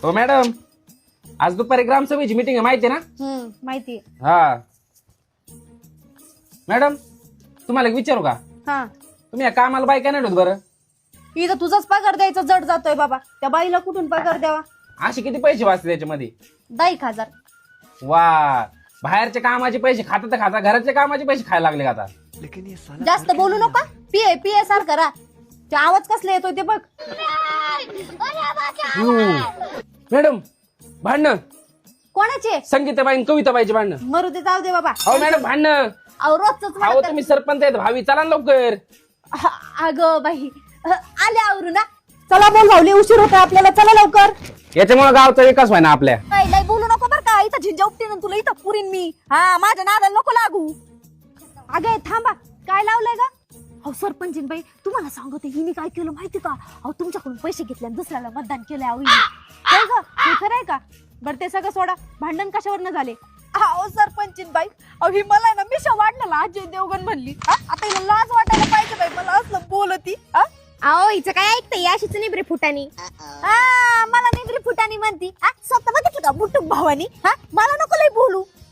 हो मॅडम, आज दुपारी ग्रामसभेची मीटिंग आहे माहिती आहे ना? माहिती हा मॅडम, तुम्हाला एक विचारू का? हा. तुम्ही या कामाला बाई काय नाही ठेवत बरं? इथं तुझाच पगार द्यायचा जड जातोय बाबा. त्या बाईला कुठून पगार द्यावा? असे किती पैसे वाचते त्याच्यामध्ये? 10,000. वा, बाहेरच्या कामाचे पैसे खाता तर खाता, घराच्या कामाचे पैसे खायला लागले का आता? जास्त बोलू नका. पीए सारखं राहा. ते आवाज कसले येतोय ते बघ. मॅडम, भांडणं कोणाचे? संगीताबाई कविताबाईचे भांडणं. मरू दे, जाऊ दे बाबा. अहो मॅडम, भांडणं. अहो रोजच अहो तुम्ही सरपंच आहेत, भावी चला ना लवकर. अगं बाई, आले आवरू ना. चला बोल भाऊली, उशीर होतोय आपल्याला. चला लवकर. याच्यामुळे गावचा विकास व्हाय ना आपल्या. लय बोलू नको बरं का. इथं झिंजा उपटी ना तुला. इथं पुरीन मी. हा, माझ्या नादाला नको लागू. अगं थांबा, काय लावलंय का? अहो सरपंचीन बाई, तुम्हाला सांगते हिने काय केलं माहिती का? अहो तुमच्याकडून पैसे घेतले आणि दुसऱ्याला मतदान केलंय. अहो काय ग, हे खरं आहे का? बरं ते सगळं सोडा, भांडण कशावरनं झाले? अहो सरपंचीन बाई, अहो ही मला ना मिशा वाटलं अजय देवगण म्हणली. आता हिला लाज वाटायला पाहिजे बाई, मला असलं बोलती. अहो हिचं काय ऐकतंय? अशीच निबरी फुटानी. मला निगरी फुटानी म्हणती. स्वतः बघितलं का बुटुक भावानी? मला नको लय बोलू.